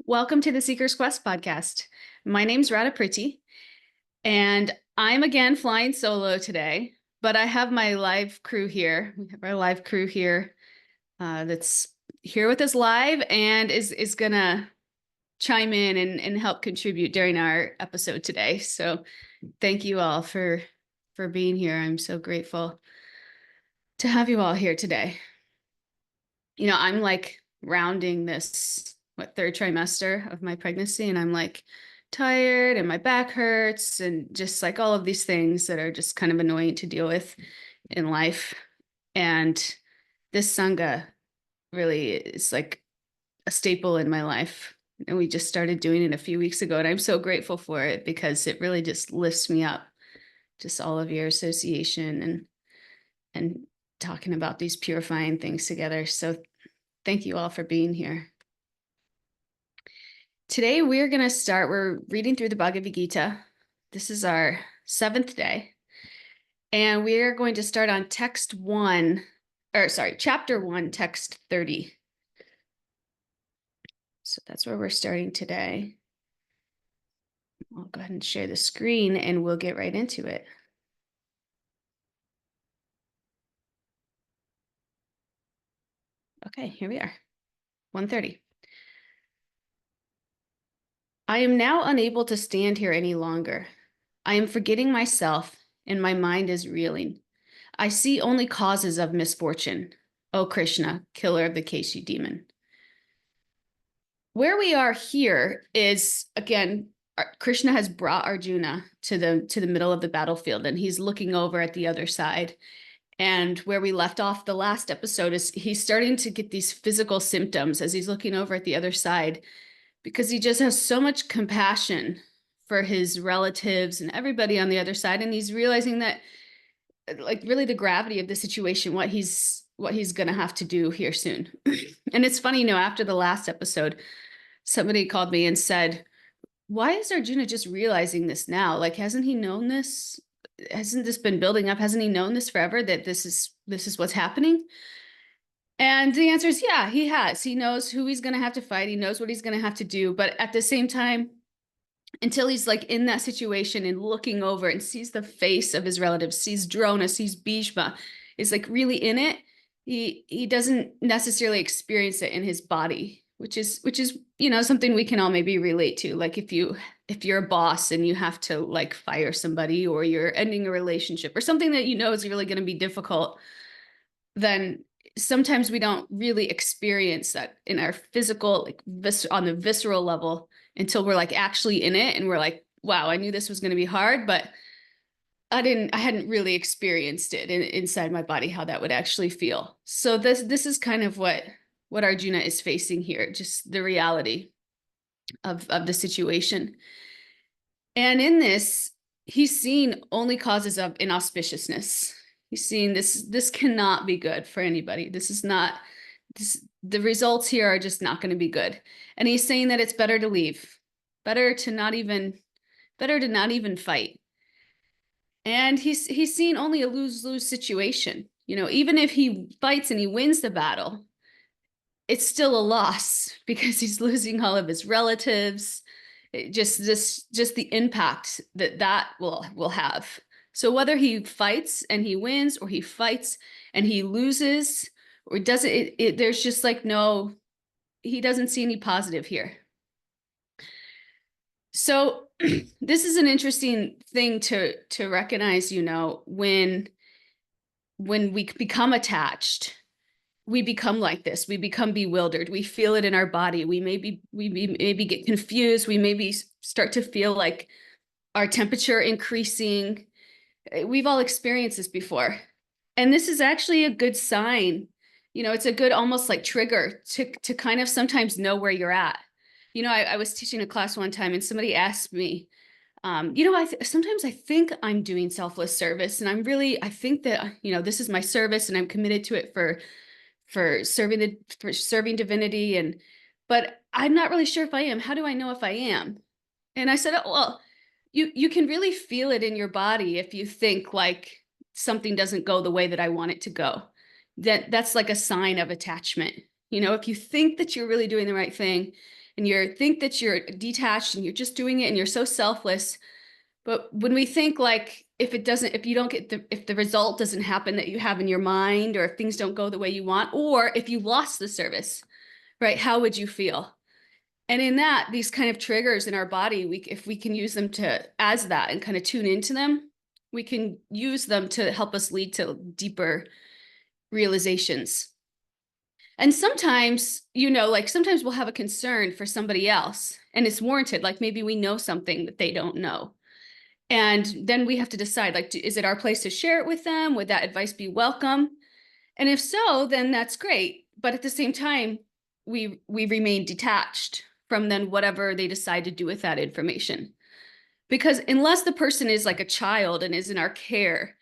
Welcome to the Seeker's Quest podcast. My name's Radha Priti, and I'm again flying solo today, but I have my live crew here. We have our live crew here that's here with us live and is gonna chime in and help contribute during our episode today. So thank you all for being here. I'm so grateful to have you all here today. You know, I'm like rounding this third trimester of my pregnancy, and I'm like tired and my back hurts and just like all of these things that are just kind of annoying to deal with in life. And this Sangha really is like a staple in my life. And we just started doing it a few weeks ago, and I'm so grateful for it because it really just lifts me up. Just all of your association and talking about these purifying things together. So thank you all for being here. Today we're reading through the Bhagavad Gita. This is our 7th day. And we're going to start on chapter 1, text 30. So that's where we're starting today. I'll go ahead and share the screen and we'll get right into it. Okay, here we are. 1:30. I am now unable to stand here any longer. I am forgetting myself, and my mind is reeling. I see only causes of misfortune. O Krishna, killer of the Keshi demon. Where we are here is, again, Krishna has brought Arjuna to the middle of the battlefield, and he's looking over at the other side. And where we left off the last episode is he's starting to get these physical symptoms as he's looking over at the other side, because he just has so much compassion for his relatives and everybody on the other side. And he's realizing that, like, really the gravity of the situation, what he's going to have to do here soon. And it's funny, you know, after the last episode, somebody called me and said, why is Arjuna just realizing this now? Like, hasn't he known this? Hasn't this been building up? Hasn't he known this forever, that this is what's happening? And the answer is, yeah, he has. He knows who he's going to have to fight. He knows what he's going to have to do. But at the same time, until he's like in that situation and looking over and sees the face of his relatives, sees Drona, sees Bhishma, is like really in it, he doesn't necessarily experience it in his body, which is, you know, something we can all maybe relate to. Like if you're a boss and you have to like fire somebody, or you're ending a relationship or something that you know is really going to be difficult, then sometimes we don't really experience that in our physical, like on the visceral level, until we're like actually in it and we're like, wow, I knew this was going to be hard, but I hadn't really experienced it inside my body, how that would actually feel. So this is kind of what Arjuna is facing here, just the reality of the situation. And in this, he's seen only causes of inauspiciousness. He's seen this cannot be good for anybody. The results here are just not going to be good. And he's saying that it's better to leave, better to not even fight. And he's seen only a lose-lose situation. You know, even if he fights and he wins the battle, it's still a loss because he's losing all of his relatives. Just the impact that will have. So whether he fights and he wins, or he fights and he loses, or doesn't, there's just like no, he doesn't see any positive here. So this is an interesting thing to recognize, you know, when we become attached, we become like this. We become bewildered. We feel it in our body. We maybe get confused. We maybe start to feel like our temperature increasing. We've all experienced this before. And this is actually a good sign. You know, it's a good almost like trigger to kind of sometimes know where you're at. You know, I was teaching a class one time and somebody asked me, you know, sometimes I think I'm doing selfless service, and I think that, you know, this is my service and I'm committed to it for serving divinity, but I'm not really sure if I am. How do I know if I am? And I said, oh, well, you can really feel it in your body if you think like something doesn't go the way that I want it to go. That's like a sign of attachment. You know, if you think that you're really doing the right thing and you think that you're detached and you're just doing it and you're so selfless. But when we think like, if you don't get if the result doesn't happen that you have in your mind, or if things don't go the way you want, or if you lost the service, right? How would you feel? And in that, these kind of triggers in our body, if we can use them as that and kind of tune into them, we can use them to help us lead to deeper realizations. And sometimes, like sometimes we'll have a concern for somebody else and it's warranted. Like maybe we know something that they don't know. And then we have to decide, like, is it our place to share it with them? Would that advice be welcome? And if so, then that's great. But at the same time, we remain detached from then whatever they decide to do with that information. Because unless the person is like a child and is in our care,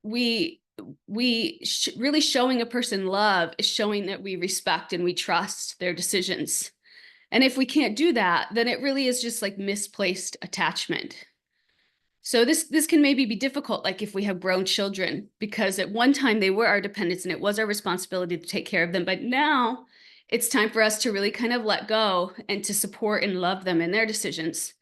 we really showing a person love is showing that we respect and we trust their decisions. And if we can't do that, then it really is just like misplaced attachment. So this can maybe be difficult, like if we have grown children, because at one time they were our dependents and it was our responsibility to take care of them. But now it's time for us to really kind of let go and to support and love them in their decisions.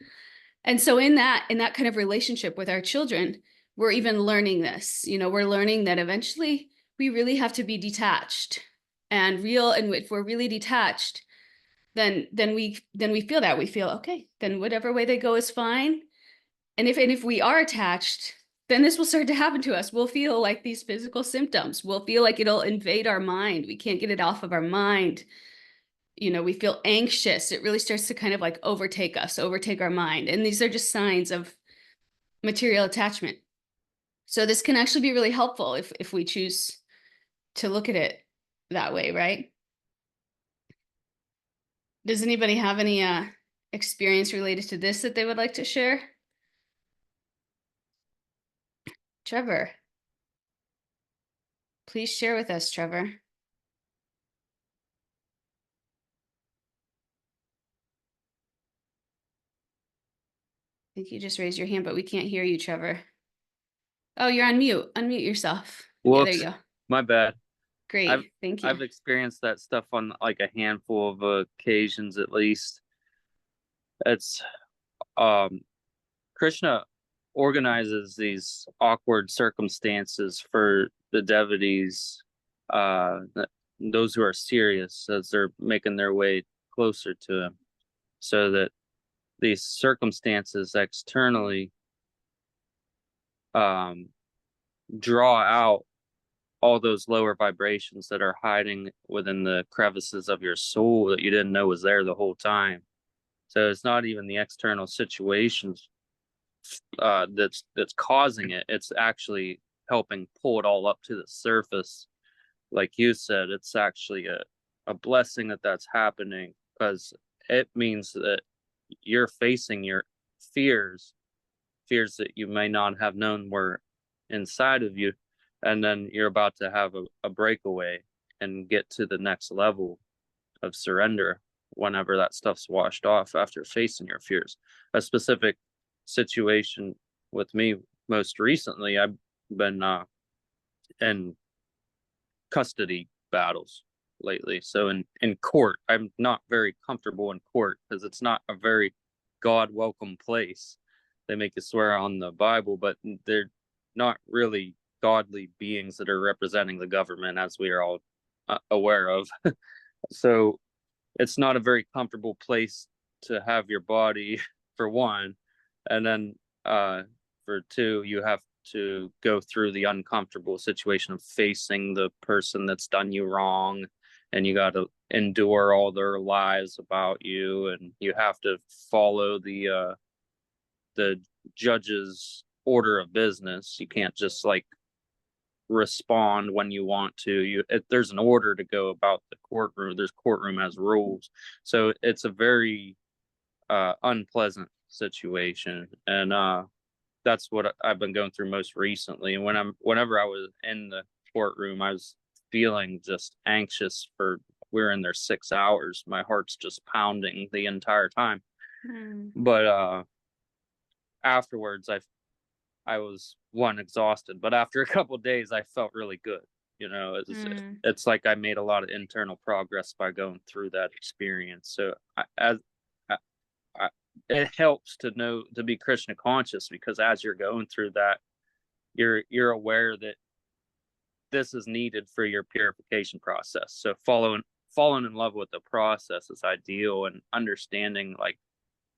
And so in that kind of relationship with our children, we're even learning this. We're learning that eventually we really have to be detached and real. And if we're really detached, then we feel that. We feel, okay, then whatever way they go is fine. And if we are attached, then this will start to happen to us. We'll feel like these physical symptoms. We'll feel like it'll invade our mind. We can't get it off of our mind. We feel anxious. It really starts to kind of like overtake us, overtake our mind. And these are just signs of material attachment. So this can actually be really helpful if we choose to look at it that way, right? Does anybody have any experience related to this that they would like to share? Trevor, please share with us, Trevor. I think you just raised your hand, but we can't hear you, Trevor. Oh, you're on mute. Unmute yourself. Yeah, there you go. My bad. Great. Thank you. I've experienced that stuff on like a handful of occasions at least. It's Krishna organizes these awkward circumstances for the devotees, those who are serious as they're making their way closer to him, so that these circumstances externally draw out all those lower vibrations that are hiding within the crevices of your soul that you didn't know was there the whole time. So it's not even the external situations that's causing it. It's actually helping pull it all up to the surface. Like you said, it's actually a blessing that that's happening, because it means that you're facing your fears that you may not have known were inside of you, and then you're about to have a breakaway and get to the next level of surrender whenever that stuff's washed off after facing your fears. A specific situation with me most recently, I've been in custody battles lately. So in court, I'm not very comfortable in court because it's not a very God welcome place. They make you swear on the Bible, but they're not really godly beings that are representing the government, as we are all aware of. So it's not a very comfortable place to have your body, for one, and then for two, you have to go through the uncomfortable situation of facing the person that's done you wrong, and you got to endure all their lies about you, and you have to follow the judge's order of business. You can't just like respond when you want to. There's an order to go about the courtroom. There's courtroom has rules, so it's a very unpleasant situation, and that's what I've been going through most recently. And whenever I was in the courtroom, I was feeling just anxious for. We're in there 6 hours. My heart's just pounding the entire time. But afterwards, I was exhausted, but after a couple of days I felt really good. Mm. It's like I made a lot of internal progress by going through that experience. So I, I, it helps to know to be Krishna conscious, because as you're going through that, you're aware that this is needed for your purification process. So falling in love with the process is ideal, and understanding like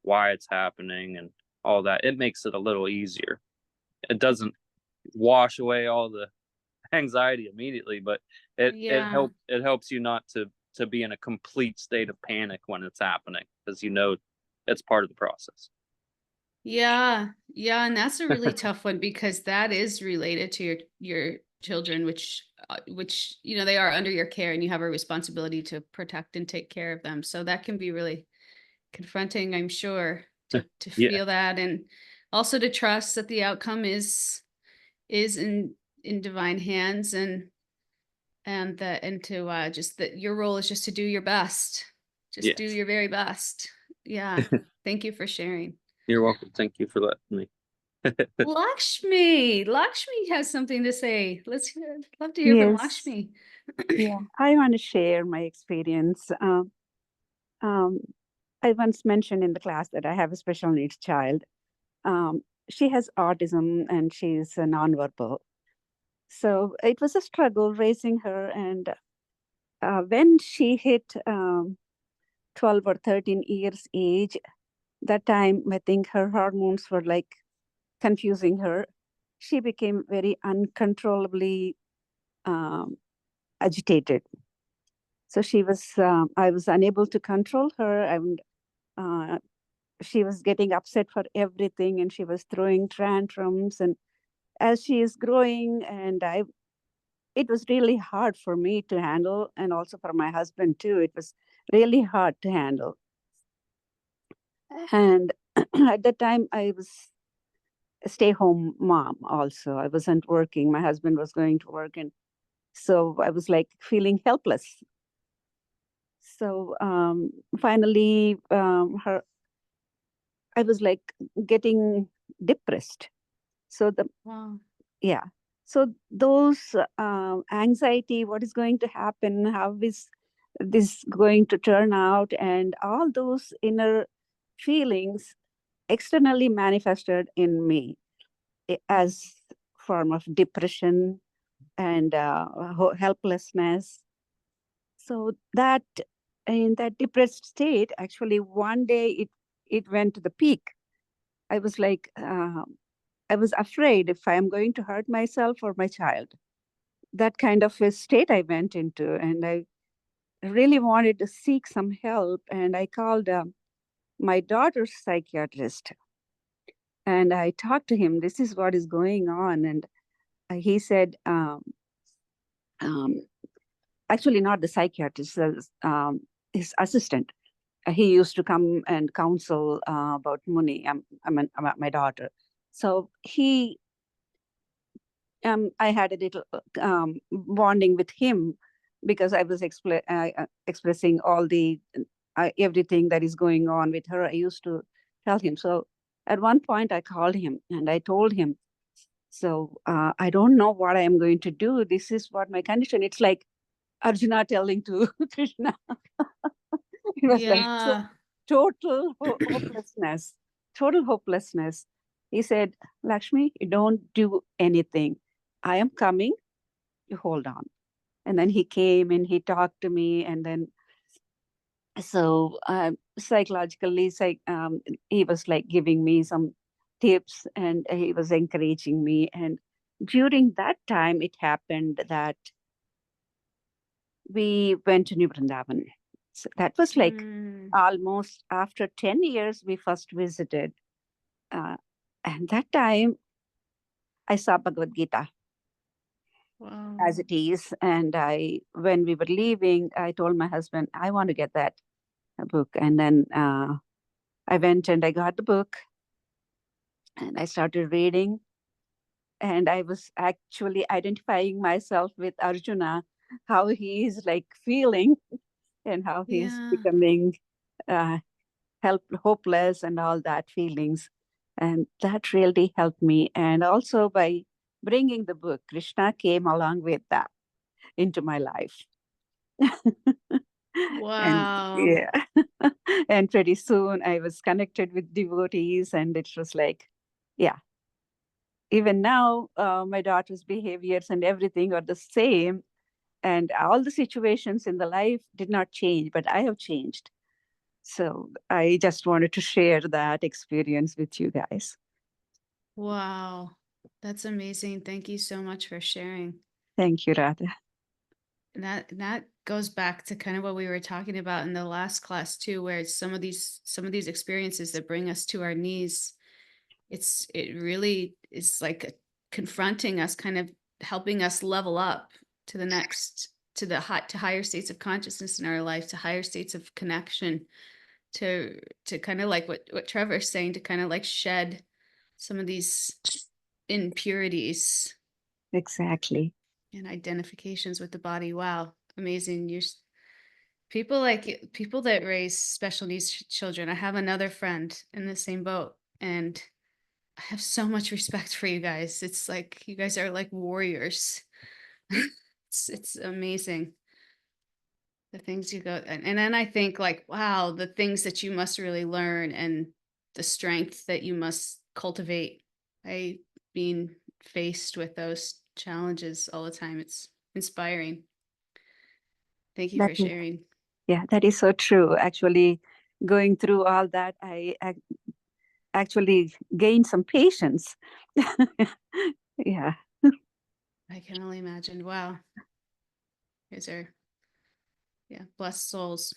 why it's happening and all that, it makes it a little easier. It doesn't wash away all the anxiety immediately, but Yeah. it helps you not to be in a complete state of panic when it's happening, because it's part of the process. Yeah. Yeah. And that's a really tough one because that is related to your children, which, they are under your care and you have a responsibility to protect and take care of them. So that can be really confronting, I'm sure, to Yeah, feel that, and also to trust that the outcome is in divine hands, and to just that your role is just to do your best. Just do yes. your very best. Yeah. Thank you for sharing. You're welcome. Thank you for letting me. Lakshmi has something to say. Love to hear from Yes, Lakshmi. yeah. I want to share my experience. Um, I once mentioned in the class that I have a special needs child. She has autism and she's nonverbal. So it was a struggle raising her. And when she hit 12 or 13 years age, that time I think her hormones were like confusing her. She became very uncontrollably um, agitated. So I was unable to control her. Uh, she was getting upset for everything and she was throwing tantrums. And as she is growing, it was really hard for me to handle, and also for my husband too. It was really hard to handle. And at that time, I was a stay-home mom also. I wasn't working. My husband was going to work. And so I was like feeling helpless. So finally, I was like getting depressed. So Wow. yeah. So those anxiety, what is going to happen? How is this going to turn out? And all those inner feelings externally manifested in me as form of depression and helplessness. So that in that depressed state, actually one day it went to the peak. I was like, I was afraid if I am going to hurt myself or my child. That kind of a state I went into, and I really wanted to seek some help. And I called my daughter's psychiatrist, and I talked to him. This is what is going on, and he said, um, actually not the psychiatrist, his assistant. He used to come and counsel about Muni, about my daughter. So I had a little bonding with him because I was expressing all the everything that is going on with her. I used to tell him. So at one point, I called him and I told him, so I don't know what I am going to do. This is what my condition. It's like Arjuna telling to Krishna. It was like Yeah. total hopelessness, total hopelessness. He said, Lakshmi, you don't do anything. I am coming, you hold on. And then he came and he talked to me. And then, so psychologically, he was like giving me some tips and he was encouraging me. And during that time, it happened that we went to New Vrindavan. So that was like almost after 10 years, we first visited. Uh, and that time, I saw Bhagavad Gita Wow. as it is. And when we were leaving, I told my husband, I want to get that book. And then I went and I got the book and I started reading. And I was actually identifying myself with Arjuna, how he is like feeling and how he's Yeah. becoming uh, hopeless and all that feelings. And that really helped me. And also by bringing the book, Krishna came along with that. into my life. And Wow. yeah, and pretty soon I was connected with devotees, and it was like, yeah, even now, my daughter's behaviors and everything are the same, and all the situations in the life did not change, but I have changed. So I just wanted to share that experience with you guys. Wow. That's amazing. Thank you so much for sharing. Thank you, Radha. And that goes back to kind of what we were talking about in the last class too, where it's some of these experiences that bring us to our knees. It really is like confronting us, kind of helping us level up to the next, to higher states of consciousness in our life, to higher states of connection, to kind of like what Trevor's saying, to kind of like shed some of these impurities Exactly. and identifications with the body. Wow, amazing. People that raise special needs children. I have another friend in the same boat, and I have so much respect for you guys. It's like you guys are like warriors. It's amazing the things you go, and then I think like, wow, the things that you must really learn and the strength that you must cultivate. I being faced with those challenges all the time. It's inspiring. Thank you That for is, sharing. yeah, that is so true. Actually, going through all that, actually gained some patience. Yeah, I can only imagine. Wow. You guys are, yeah, blessed souls.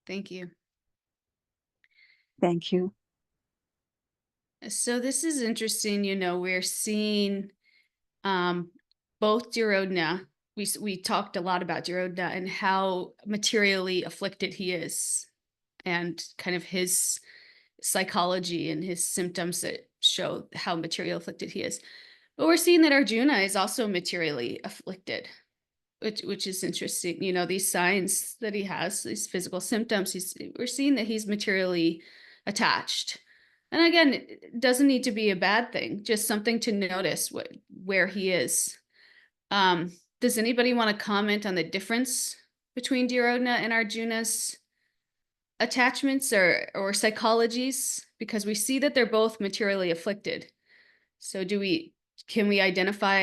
Thank you. thank you. So this is interesting. We're seeing um, both Duryodhana. We talked a lot about Duryodhana and how materially afflicted he is, and kind of his psychology and his symptoms that show how material afflicted he is. But we're seeing that Arjuna is also materially afflicted, which is interesting. These signs that he has, these physical symptoms, we're seeing that he's materially attached. And again, it doesn't need to be a bad thing, just something to notice where he is. Does anybody want to comment on the difference between Duryodhana and Arjuna's attachments or psychologies? Because we see that they're both materially afflicted. So can we identify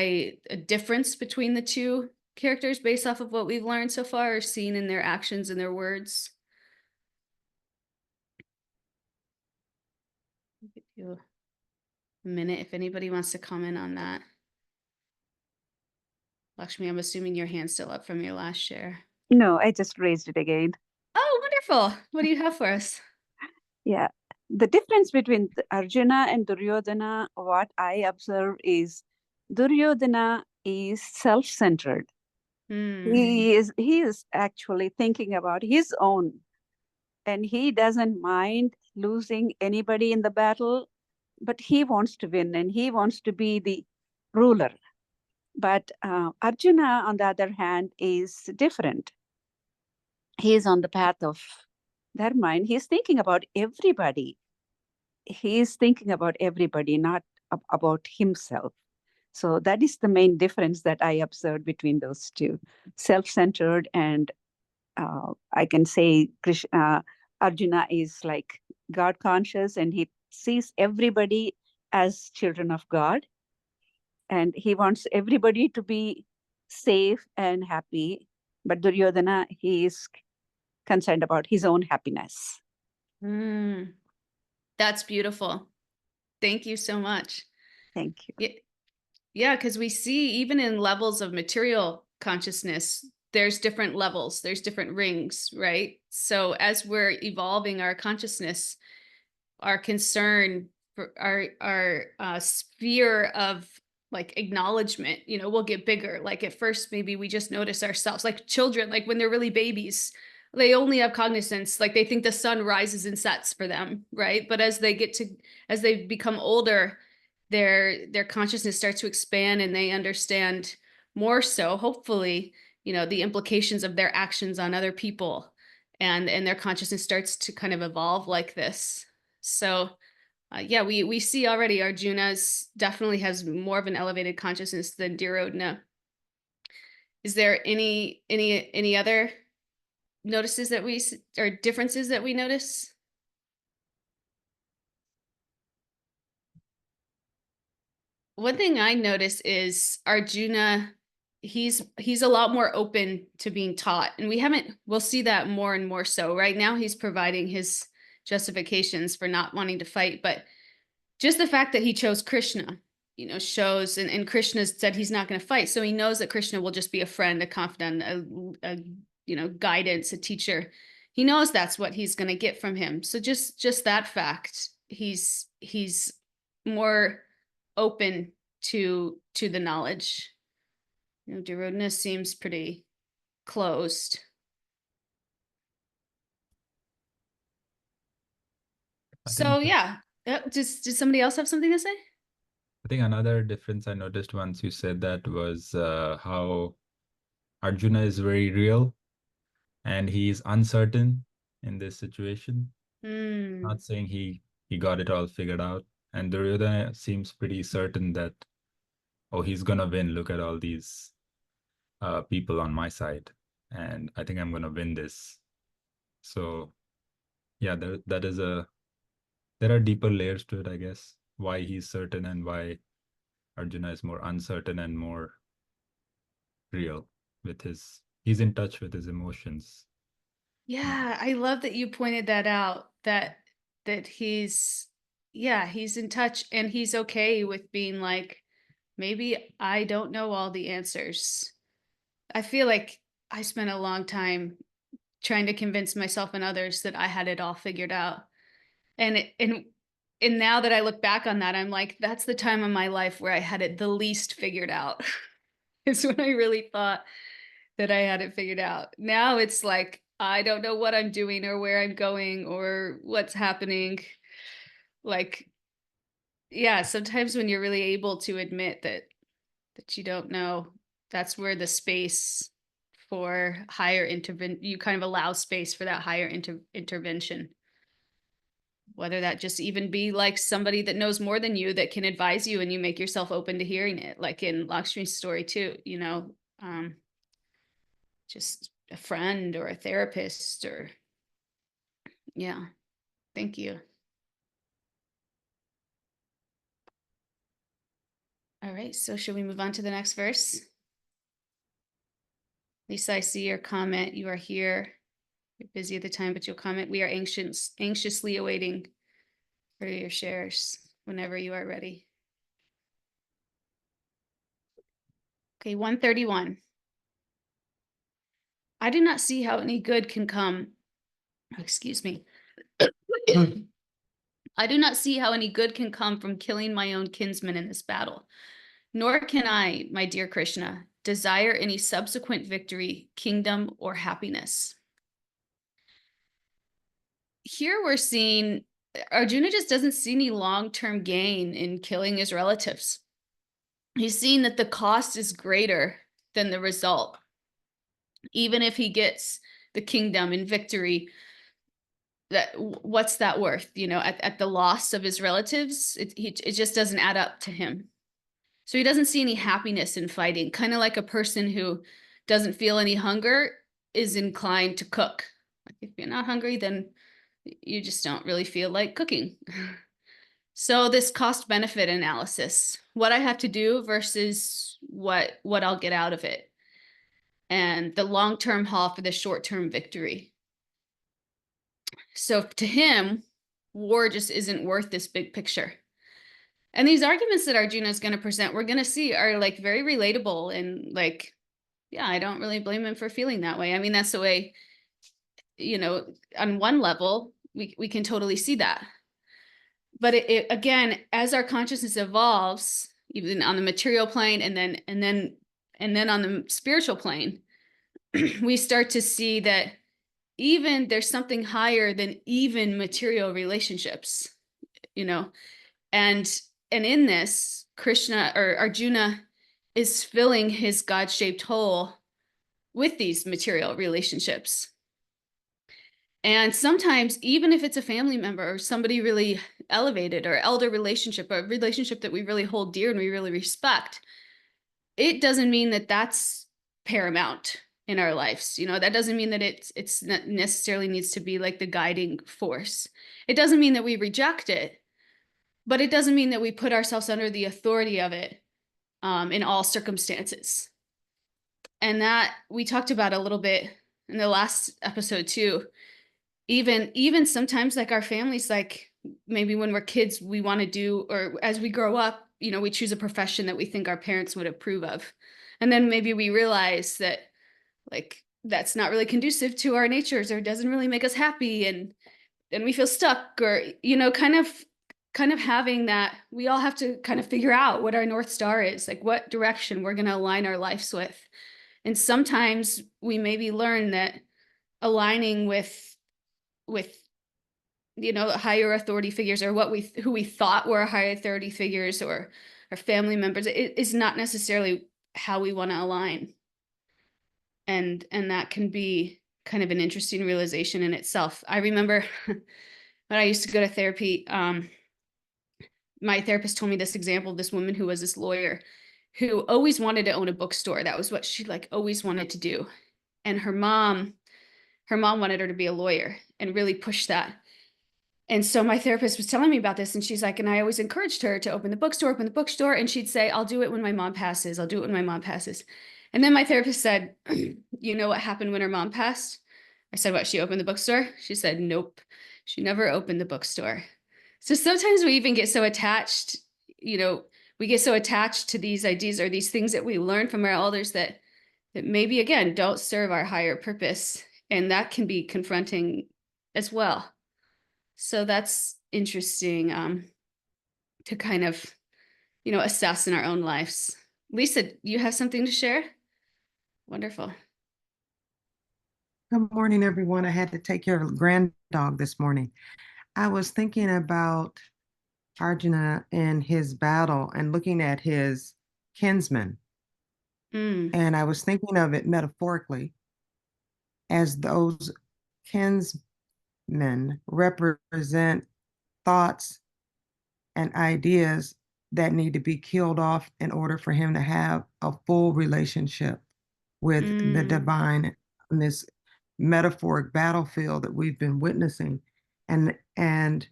a difference between the two characters based off of what we've learned so far or seen in their actions and their words? I'll give you a minute if anybody wants to comment on that. Lakshmi, I'm assuming your hand's still up from your last share. No, I just raised it again. Oh, wonderful. What do you have for us? Yeah. The difference between Arjuna and Duryodhana, what I observe is Duryodhana is self-centered. He is actually thinking about his own, and he doesn't mind losing anybody in the battle, but he wants to win and he wants to be the ruler. But Arjuna, on the other hand, is different. He is on the path of dharma, and he's thinking about everybody. He's thinking about everybody, not about himself. So that is the main difference that I observed between those two: self-centered, and I can say Arjuna is like God conscious, and he sees everybody as children of God, and he wants everybody to be safe and happy. But Duryodhana, he is concerned about his own happiness. That's beautiful. Thank you so much. Thank you. Yeah, because we see even in levels of material consciousness, there's different levels, there's different rings, right? So as we're evolving our consciousness, our concern for our sphere of like acknowledgement, will get bigger. Like at first, maybe we just notice ourselves, like children, like when they're really babies, they only have cognizance, like they think the sun rises and sets for them, right? But as they become older, their consciousness starts to expand and they understand more so, hopefully, the implications of their actions on other people, and their consciousness starts to kind of evolve like this. So yeah, we see already Arjuna's definitely has more of an elevated consciousness than Duryodhana. Is there any other notices that or differences that we notice? One thing I notice is Arjuna, he's a lot more open to being taught, and we'll see that more and more so. Right now he's providing his justifications for not wanting to fight, but just the fact that he chose Krishna, shows, and Krishna said he's not going to fight. So he knows that Krishna will just be a friend, a confidant, guidance, a teacher. He knows that's what he's going to get from him. So just that fact, he's more open to the knowledge. Duryodhana seems pretty closed. So yeah, does somebody else have something to say? I think another difference I noticed once you said that was how Arjuna is very real and he's uncertain in this situation. Not saying he got it all figured out. And Duryodhana seems pretty certain that, oh, he's gonna win. Look at all these people on my side, and I think I'm gonna win this. So yeah, there are deeper layers to it, I guess. Why he's certain and why Arjuna is more uncertain and more real with he's in touch with his emotions. Yeah, I love that you pointed that out, that he's in touch, and he's okay with being like, maybe I don't know all the answers. I feel like I spent a long time trying to convince myself and others that I had it all figured out. And now that I look back on that, I'm like, that's the time of my life where I had it the least figured out. It's when I really thought that I had it figured out. Now it's like, I don't know what I'm doing or where I'm going or what's happening. Like, yeah, sometimes when you're really able to admit that you don't know, that's where the space for higher intervention, you kind of allow space for that higher intervention. Whether that just even be like somebody that knows more than you that can advise you, and you make yourself open to hearing it, like in Lakshmi's story too, just a friend or a therapist, or yeah. Thank you. All right, so should we move on to the next verse? Lisa, I see your comment. You are here. You're busy at the time, but you'll comment. We are anxiously awaiting for your shares whenever you are ready. Okay, 131. I do not see how any good can come. Excuse me. I do not see how any good can come from killing my own kinsmen in this battle. Nor can I, my dear Krishna, desire any subsequent victory, kingdom, or happiness. Here we're seeing Arjuna just doesn't see any long-term gain in killing his relatives. He's seeing that the cost is greater than the result. Even if he gets the kingdom and victory, what's that worth? At the loss of his relatives, it just doesn't add up to him. So he doesn't see any happiness in fighting, kind of like a person who doesn't feel any hunger is inclined to cook. Like if you're not hungry, then you just don't really feel like cooking. So this cost benefit analysis, what I have to do versus what I'll get out of it, and the long-term haul for the short-term victory. So to him, war just isn't worth this big picture. And these arguments that Arjuna is going to present, we're going to see are like very relatable, and like, yeah, I don't really blame him for feeling that way. I mean, that's the way, on one level, we can totally see that. But it again, as our consciousness evolves, even on the material plane and then on the spiritual plane, we start to see that even there's something higher than even material relationships, and in this, Krishna or Arjuna is filling his God-shaped hole with these material relationships. And sometimes, even if it's a family member or somebody really elevated, or elder relationship, or a relationship that we really hold dear and we really respect, it doesn't mean that that's paramount in our lives. You know, that doesn't mean that it's not necessarily needs to be like the guiding force. It doesn't mean that we reject it, but it doesn't mean that we put ourselves under the authority of it in all circumstances. And that we talked about a little bit in the last episode too. Even sometimes like our families, like maybe when we're kids, we want to do, or as we grow up, you know, we choose a profession that we think our parents would approve of. And then maybe we realize that like that's not really conducive to our natures or doesn't really make us happy, and we feel stuck, or you know, kind of having that, we all have to kind of figure out what our North Star is, like what direction we're going to align our lives with. And sometimes we maybe learn that aligning with you know, higher authority figures, or who we thought were higher authority figures, or our family members, it is not necessarily how we want to align. And that can be kind of an interesting realization in itself. I remember when I used to go to therapy, my therapist told me this example of this woman who was this lawyer who always wanted to own a bookstore. That was what she like always wanted to do. And her mom wanted her to be a lawyer and really push that. And so my therapist was telling me about this, and she's like, and I always encouraged her to open the bookstore. And she'd say, I'll do it when my mom passes. I'll do it when my mom passes. And then my therapist said, you know what happened when her mom passed? I said, what, she opened the bookstore? She said, nope, she never opened the bookstore. So sometimes we even get so attached, you know, we get so attached to these ideas or these things that we learn from our elders that maybe, again, don't serve our higher purpose. And that can be confronting as well. So that's interesting to kind of, you know, assess in our own lives. Lisa, you have something to share? Wonderful. Good morning, everyone. I had to take care of a grand dog this morning. I was thinking about Arjuna and his battle and looking at his kinsmen. And I was thinking of it metaphorically as those kinsmen represent thoughts and ideas that need to be killed off in order for him to have a full relationship with the divine in this metaphoric battlefield that we've been witnessing. And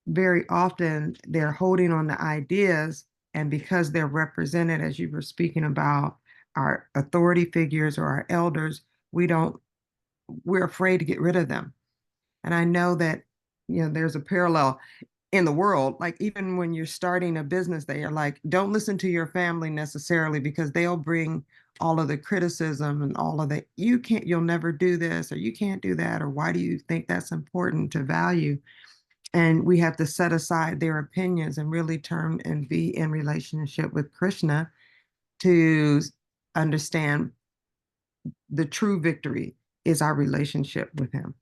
very often they're holding on to ideas, and because they're represented, as you were speaking about, our authority figures or our elders, we're afraid to get rid of them. And I know that, you know, there's a parallel in the world, like even when you're starting a business, they are like, don't listen to your family necessarily, because they'll bring all of the criticism and all of the, you'll never do this, or you can't do that, or why do you think that's important to value? And we have to set aside their opinions and really turn and be in relationship with Krishna to understand the true victory is our relationship with him.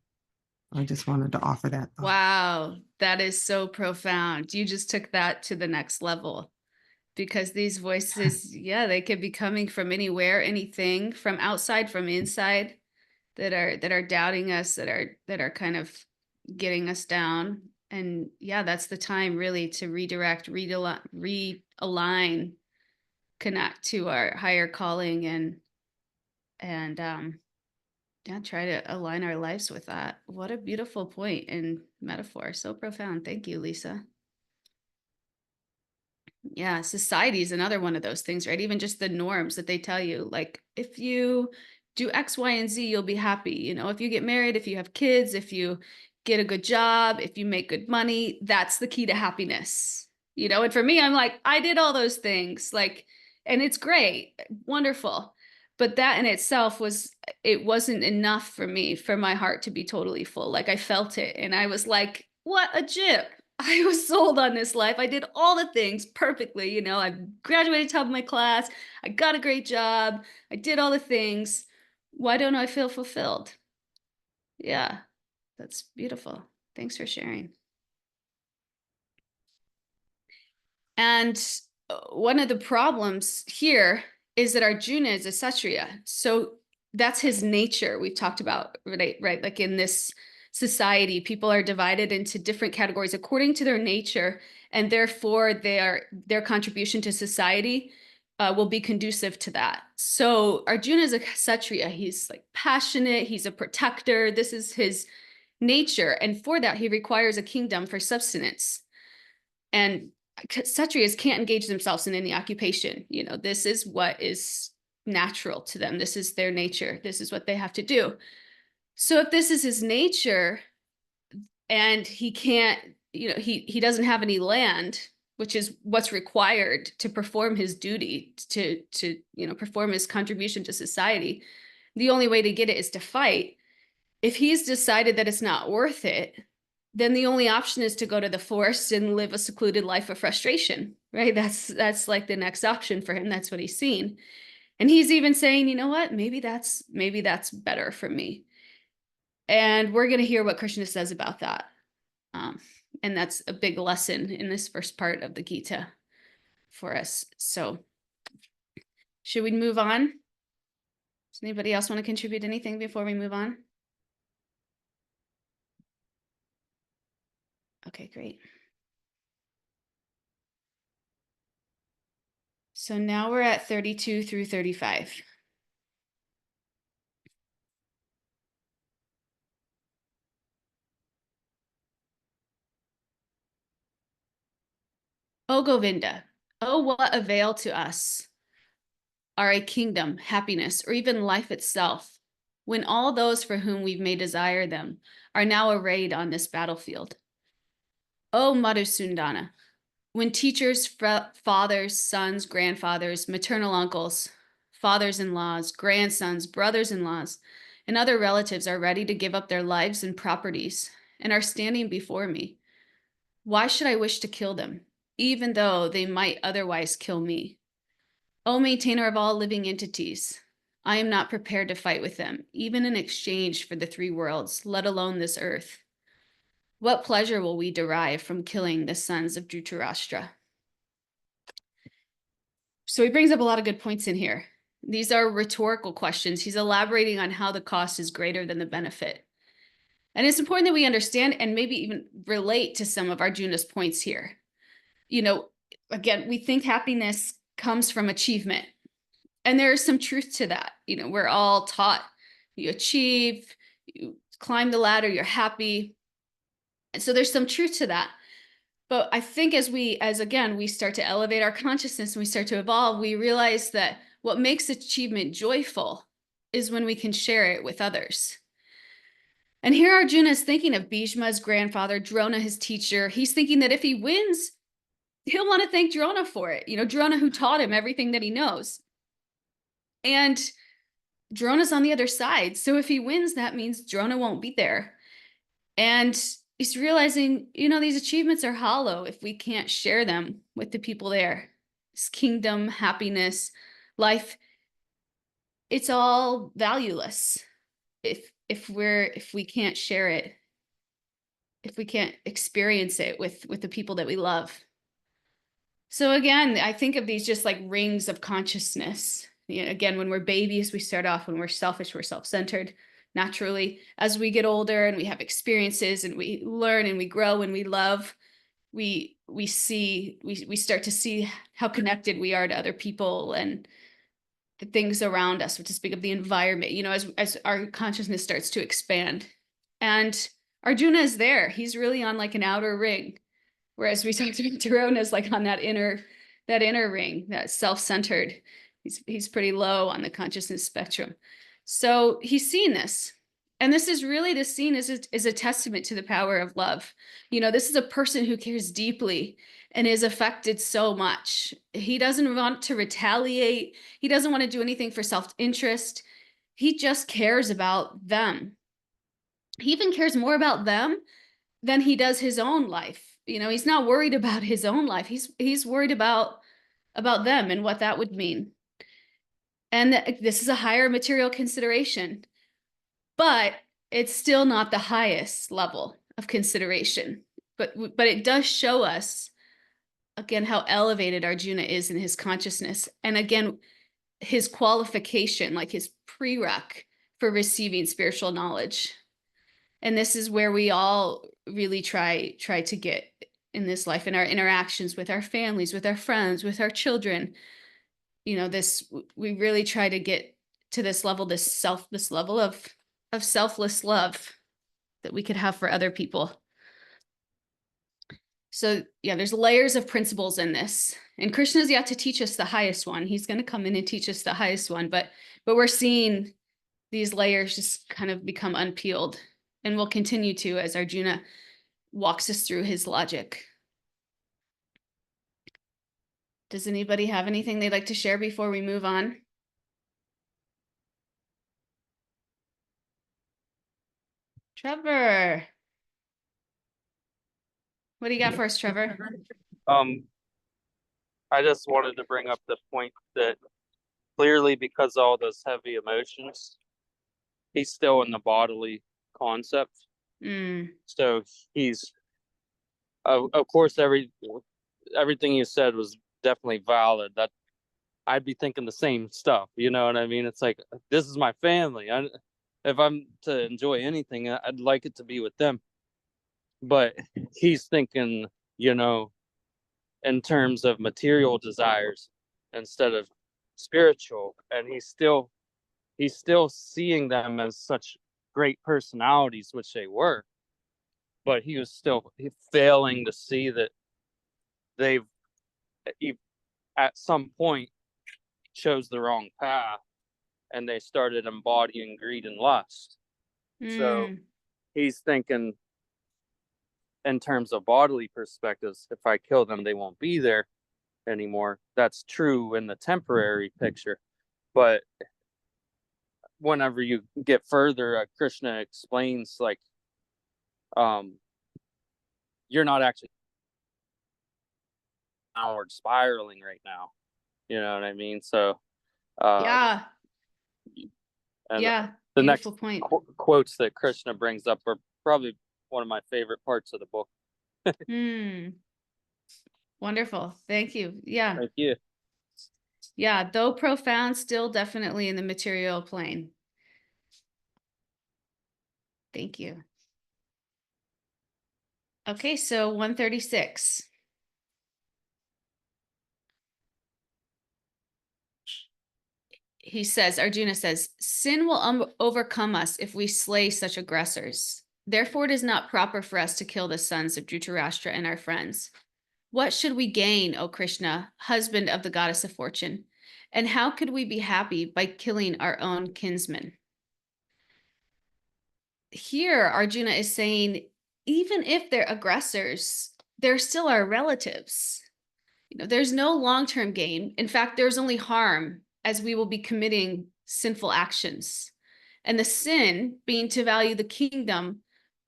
I just wanted to offer that thought. Wow, that is so profound. You just took that to the next level, because these voices, yeah, they could be coming from anywhere, anything, from outside, from inside, that are doubting us, that are kind of getting us down. And yeah, that's the time really to redirect, realign, connect to our higher calling, and yeah, try to align our lives with that. What a beautiful point and metaphor. So profound. Thank you, Lisa. Yeah, society is another one of those things, right? Even just the norms that they tell you, like if you do X, Y, and Z, you'll be happy. You know, if you get married, if you have kids, if you get a good job, if you make good money, that's the key to happiness. You know, and for me, I'm like, I did all those things, like, and it's great, wonderful. But that in itself it wasn't enough for me, for my heart to be totally full. Like I felt it and I was like, what a gyp. I was sold on this life. I did all the things perfectly. You know, I graduated top of my class. I got a great job. I did all the things. Why don't I feel fulfilled? Yeah, that's beautiful. Thanks for sharing. And one of the problems here is that Arjuna is a Kshatriya. So that's his nature. We've talked about, right? Like in this society, people are divided into different categories according to their nature, and therefore their contribution to society will be conducive to that. So Arjuna is a Kshatriya. He's like passionate. He's a protector. This is his nature. And for that, he requires a kingdom for subsistence. And Kshatriyas can't engage themselves in any occupation. You know, this is what is natural to them. This is their nature. This is what they have to do. So if this is his nature and he can't, you know, he doesn't have any land, which is what's required to perform his duty, to you know, perform his contribution to society, the only way to get it is to fight. If he's decided that it's not worth it, then the only option is to go to the forest and live a secluded life of frustration, right? That's like the next option for him. That's what he's seen. And he's even saying, you know what, maybe that's better for me. And we're going to hear what Krishna says about that. And that's a big lesson in this first part of the Gita for us. So should we move on? Does anybody else want to contribute anything before we move on? Okay, great. So now we're at 32 through 35. O Govinda, oh, what avail to us are a kingdom, happiness, or even life itself, when all those for whom we may desire them are now arrayed on this battlefield? O Madhusundana, when teachers, fathers, sons, grandfathers, maternal uncles, fathers-in-laws, grandsons, brothers-in-laws, and other relatives are ready to give up their lives and properties and are standing before me, why should I wish to kill them, even though they might otherwise kill me? O maintainer of all living entities, I am not prepared to fight with them, even in exchange for the three worlds, let alone this earth. What pleasure will we derive from killing the sons of Dhritarashtra? So he brings up a lot of good points in here. These are rhetorical questions. He's elaborating on how the cost is greater than the benefit. And it's important that we understand and maybe even relate to some of Arjuna's points here. You know, again, we think happiness comes from achievement. And there is some truth to that. You know, we're all taught you achieve, you climb the ladder, you're happy. And so there's some truth to that. But I think as we start to elevate our consciousness and we start to evolve, we realize that what makes achievement joyful is when we can share it with others. And here Arjuna is thinking of Bhishma's grandfather, Drona, his teacher. He's thinking that if he wins, he'll want to thank Drona for it. You know, Drona who taught him everything that he knows. And Drona's on the other side. So if he wins, that means Drona won't be there. And he's realizing, you know, these achievements are hollow if we can't share them with the people there. This kingdom, happiness, life, it's all valueless if we can't share it, if we can't experience it with the people that we love. So again, I think of these just like rings of consciousness. You know, again, when we're babies, we start off when we're selfish, we're self-centered. Naturally, as we get older and we have experiences and we learn and we grow and we love, we start to see how connected we are to other people and the things around us, to speak of the environment, you know, as our consciousness starts to expand. And Arjuna is there. He's really on like an outer ring. Whereas we talked about Drona's like on that inner ring, that self-centered. He's pretty low on the consciousness spectrum. So he's seen this. And this is really, this scene is a testament to the power of love. You know, this is a person who cares deeply and is affected so much. He doesn't want to retaliate. He doesn't want to do anything for self-interest. He just cares about them. He even cares more about them than he does his own life. You know, he's not worried about his own life. He's worried about them and what that would mean. And this is a higher material consideration, but it's still not the highest level of consideration. But it does show us, again, how elevated Arjuna is in his consciousness. And again, his qualification, like his prereq for receiving spiritual knowledge. And this is where we all really try to get in this life, in our interactions with our families, with our friends, with our children. we really try to get to this level, this level of selfless love that we could have for other people. So yeah, there's layers of principles in this, and Krishna's yet to teach us the highest one. He's going to come in and teach us the highest one, but we're seeing these layers just kind of become unpeeled, and will continue to as Arjuna walks us through his logic. Does anybody have anything they'd like to share before we move on? Trevor, what do you got for us, Trevor? I just wanted to bring up the point that clearly, because of all those heavy emotions, he's still in the bodily concept. So he's, of course, everything you said was definitely valid. That I'd be thinking the same stuff. You know what I mean? It's like, this is my family. If I'm to enjoy anything, I'd like it to be with them. But he's thinking, in terms of material desires instead of spiritual, and he's still seeing them as such great personalities, which they were, but he was still failing to see that they've at some point chose the wrong path, and they started embodying greed and lust. So he's thinking in terms of bodily perspectives, if I kill them, they won't be there anymore. That's true in the temporary picture, but whenever you get further, Krishna explains, like, you're not actually downward spiraling right now. You know what I mean? So Yeah. And yeah. The Beautiful next point. Quotes that Krishna brings up are probably one of my favorite parts of the book. Wonderful. Thank you. Yeah. Thank you. Yeah. Though profound, still definitely in the material plane. Thank you. Okay. So 136. He says, Arjuna says, sin will overcome us if we slay such aggressors. Therefore, it is not proper for us to kill the sons of Dhritarashtra and our friends. What should we gain, O Krishna, husband of the goddess of fortune? And how could we be happy by killing our own kinsmen? Here, Arjuna is saying, even if they're aggressors, they're still our relatives. There's no long-term gain. In fact, there's only harm, as we will be committing sinful actions. And the sin being to value the kingdom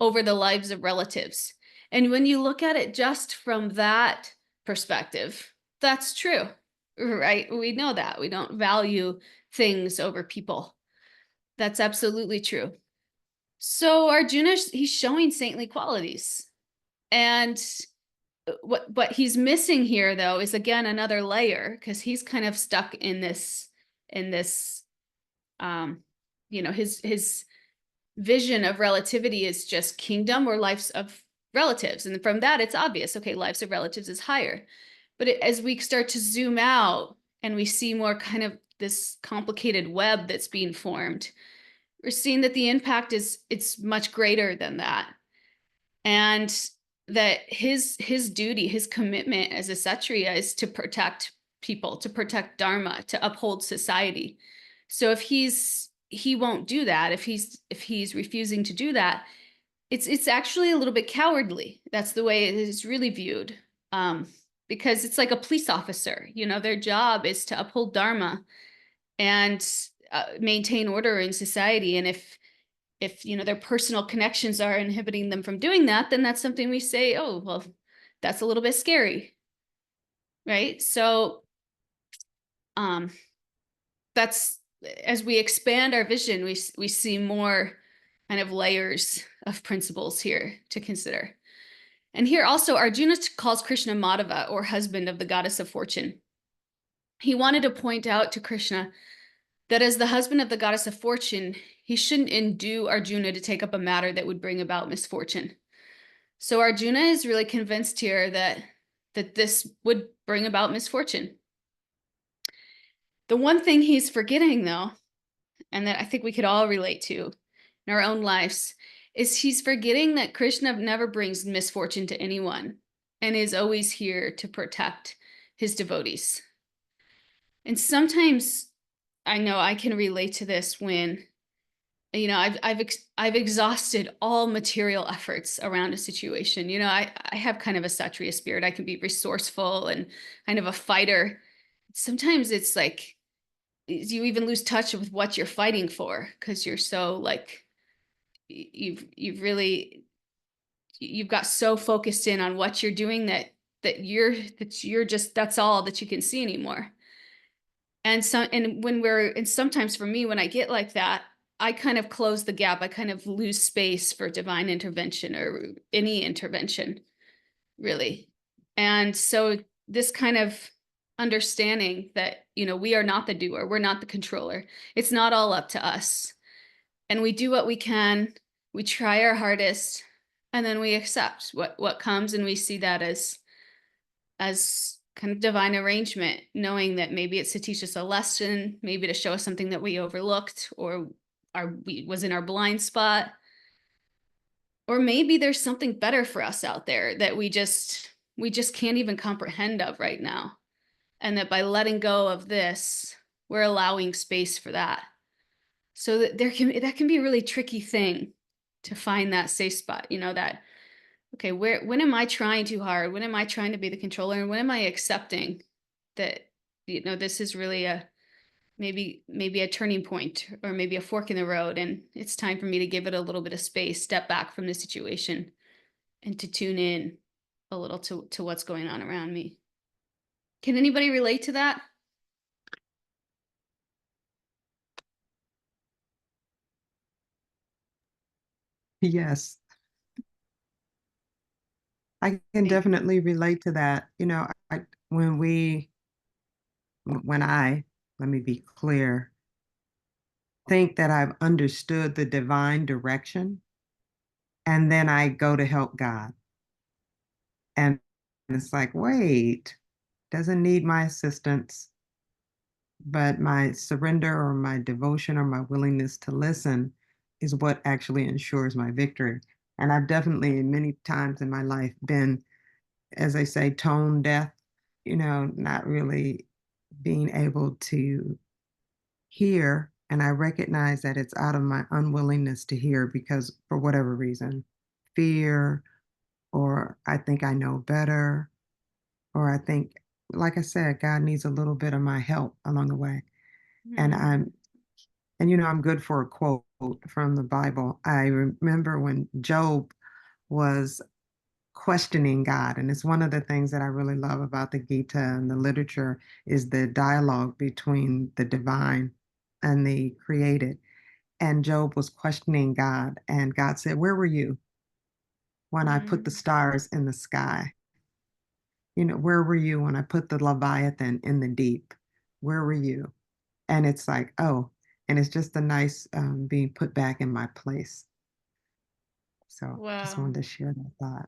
over the lives of relatives. And when you look at it just from that perspective, that's true, right? We know that. We don't value things over people. That's absolutely true. So Arjuna, he's showing saintly qualities. And what he's missing here, though, is again another layer, because he's kind of stuck in this his vision of relativity is just kingdom or lives of relatives, and from that it's obvious, okay, lives of relatives is higher. But as we start to zoom out and we see more kind of this complicated web that's being formed, we're seeing that the impact it's much greater than that, and that his duty, his commitment as a Kshatriya is to protect people, to protect Dharma, to uphold society. So if he won't do that, if he's refusing to do that, it's actually a little bit cowardly. That's the way it is really viewed, because it's like a police officer. Their job is to uphold Dharma and maintain order in society. And if their personal connections are inhibiting them from doing that, then that's something we say, oh, well, that's a little bit scary, right? So that's, as we expand our vision, we see more kind of layers of principles here to consider. And here also, Arjuna calls Krishna Madhava, or husband of the goddess of fortune. He wanted to point out to Krishna that as the husband of the goddess of fortune, he shouldn't induce Arjuna to take up a matter that would bring about misfortune. So Arjuna is really convinced here that this would bring about misfortune. The one thing he's forgetting, though, and that I think we could all relate to in our own lives, is he's forgetting that Krishna never brings misfortune to anyone and is always here to protect his devotees. And sometimes I know I can relate to this when, you know, I've exhausted all material efforts around a situation. You know, I have kind of a Kshatriya spirit. I can be resourceful and kind of a fighter. Sometimes it's like you even lose touch with what you're fighting for because you're so like you've really you've got so focused in on what you're doing that you're just that's all that you can see anymore. And sometimes for me, when I get like that, I kind of close the gap. I kind of lose space for divine intervention or any intervention, really. And so this kind of understanding that, you know, we are not the doer, we're not the controller. It's not all up to us. And we do what we can, we try our hardest, and then we accept what comes, and we see that as kind of divine arrangement, knowing that maybe it's to teach us a lesson, maybe to show us something that we overlooked or was in our blind spot. Or maybe there's something better for us out there that we just can't even comprehend of right now. And that by letting go of this, we're allowing space for that. So that that can be a really tricky thing to find that safe spot, you know, that okay, when am I trying too hard? When am I trying to be the controller? And when am I accepting that, you know, this is really maybe a turning point or maybe a fork in the road, and it's time for me to give it a little bit of space, step back from the situation, and to tune in a little to what's going on around me. Can anybody relate to that? Yes, I can definitely relate to that. You know, when I, let me be clear, think that I've understood the divine direction, and then I go to help God. And it's like, wait, doesn't need my assistance, but my surrender or my devotion or my willingness to listen is what actually ensures my victory. And I've definitely many times in my life been, as I say, tone deaf, you know, not really being able to hear. And I recognize that it's out of my unwillingness to hear because for whatever reason, fear, or I think I know better, or I think, like I said, God needs a little bit of my help along the way. And you know, I'm good for a quote from the Bible. I remember when Job was questioning God, and it's one of the things that I really love about the Gita and the literature is the dialogue between the divine and the created. And Job was questioning God, and God said, "Where were you when I put the stars in the sky? You know, where were you when I put the Leviathan in the deep? Where were you?" And it's like, oh, and it's just a nice being put back in my place. So just Wow. wanted to share that thought.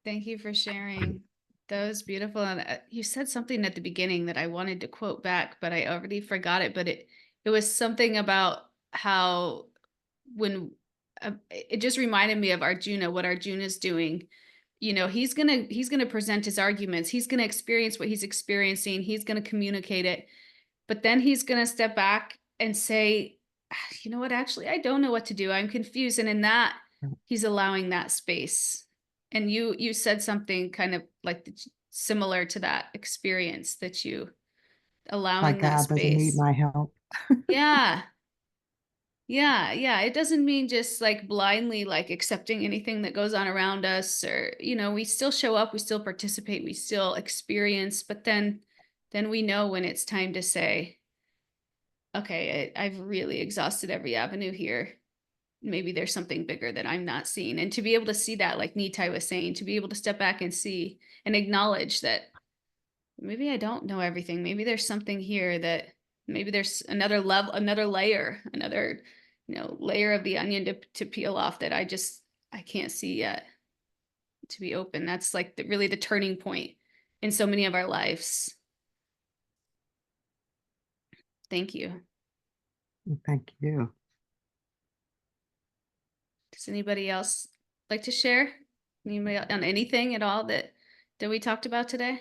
Thank you for sharing. That was beautiful. And you said something at the beginning that I wanted to quote back, but I already forgot it. But it was something about how when it just reminded me of Arjuna, what Arjuna's doing. You know, he's gonna present his arguments. He's gonna experience what he's experiencing. He's gonna communicate it, but then he's gonna step back and say, you know what? Actually, I don't know what to do. I'm confused. And in that, he's allowing that space. And you said something kind of like similar to that experience that you Like allowing that God doesn't need space. my help. Yeah. Yeah. It doesn't mean just like blindly like accepting anything that goes on around us, or, you know, we still show up, we still participate, we still experience, but then we know when it's time to say, okay, I've really exhausted every avenue here. Maybe there's something bigger that I'm not seeing. And to be able to see that, like Nitai was saying, to be able to step back and see and acknowledge that maybe I don't know everything. Maybe there's something here that maybe there's another level, another layer, another, you know, layer of the onion to peel off that I can't see yet, to be open. That's like really the turning point in so many of our lives. Thank you. Thank you. Does anybody else like to share? Anybody on anything at all that we talked about today?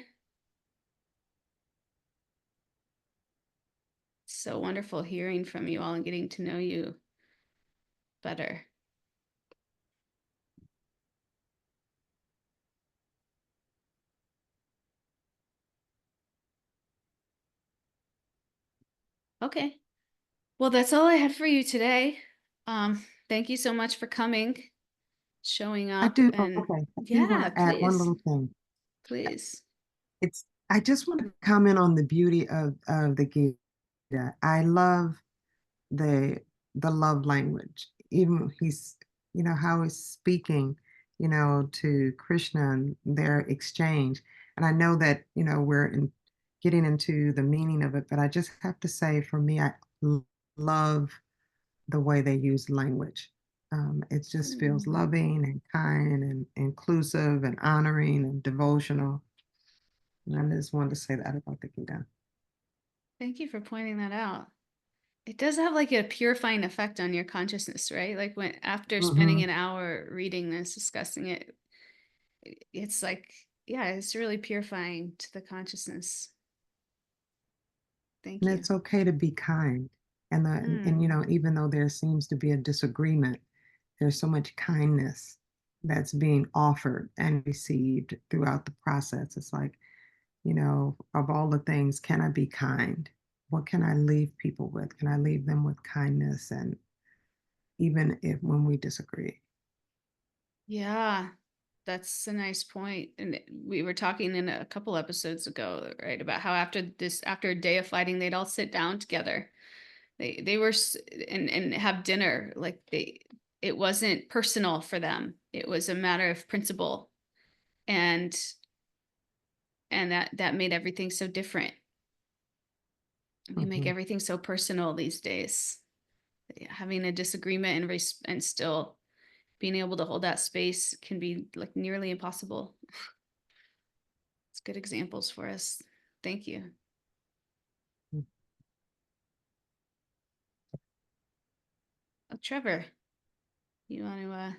So wonderful hearing from you all and getting to know you better. Okay. Well, that's all I had for you today. Thank you so much for coming, showing I up, do. and Okay. I do want yeah, to add one please, little thing. please. I just want to comment on the beauty of the Gita. I love the love language. Even he's, how he's speaking, to Krishna and their exchange. And I know that, getting into the meaning of it, but I just have to say, for me, I love the way they use language. It just feels Mm. loving and kind and inclusive and honoring and devotional. And I just wanted to say that about the Gita. Thank you for pointing that out. It does have like a purifying effect on your consciousness, right? Like when after spending an hour reading this, discussing it, it's like, yeah, it's really purifying to the consciousness. Thank And you. it's okay to be kind. And even though there seems to be a disagreement, there's so much kindness that's being offered and received throughout the process. It's like, of all the things, can I be kind? What can I leave people with? Can I leave them with kindness? And even if when we disagree. Yeah, that's a nice point. And we were talking in a couple episodes ago, right, about how after a day of fighting, they'd all sit down together. They were and have dinner. Like it wasn't personal for them. It was a matter of principle, and that made everything so different. We make Mhm. everything so personal these days. Having a disagreement and still being able to hold that space can be like nearly impossible. It's good examples for us. Thank you. Oh, Trevor, you want to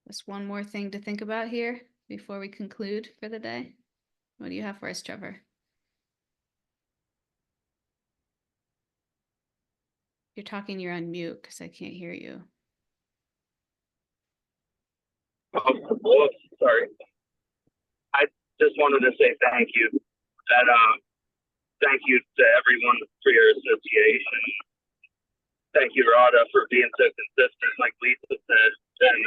just one more thing to think about here before we conclude for the day? What do you have for us, Trevor? You're talking, you're on mute because I can't hear you. Oh, sorry. I just wanted to say thank you. And thank you to everyone for your association. Thank you, Radha, for being so consistent, like Lisa said, and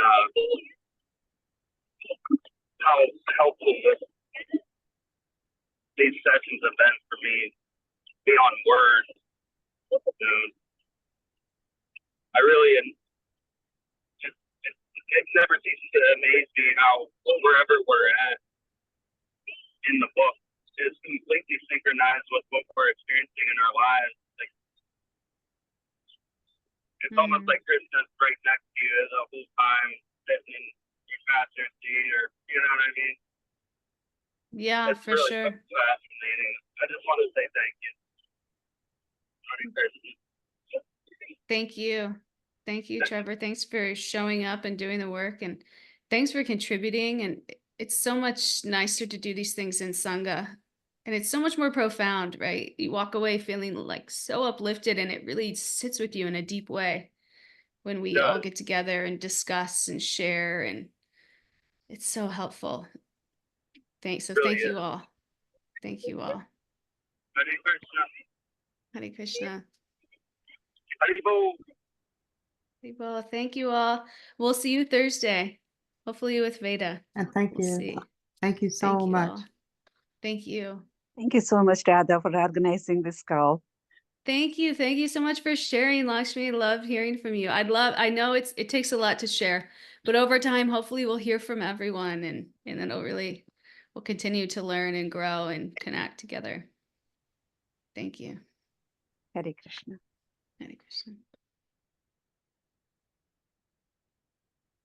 how helpful these sessions have been for me beyond words. I really, it never ceases to amaze me how wherever we're at in the book is completely synchronized with what we're experiencing in our lives. Like, it's almost like Krishna's right next to you the whole time, sitting in your passenger seat, or you know what I mean? Yeah, It's for really sure. fascinating. I just want to say thank you. Thank you. Thank you, Trevor. Thanks for showing up and doing the work, and thanks for contributing. And it's so much nicer to do these things in Sangha. And it's so much more profound, right? You walk away feeling like so uplifted, and it really sits with you in a deep way when we all get together and discuss and share. And it's so helpful. Thanks. So Really thank you is. all. Thank you all. Hare Krishna. Hare Krishna. Hare Bol. Well, thank you all. We'll see you Thursday, hopefully with Veda. And thank We'll you. see. Thank you so Thank you much. all. Thank you. Thank you so much, Radha, for organizing this call. Thank you. Thank you so much for sharing, Lakshmi. Love hearing from you. I know it takes a lot to share, but over time, hopefully we'll hear from everyone, and then we'll continue to learn and grow and connect together. Thank you. Hare Krishna. Hare Krishna.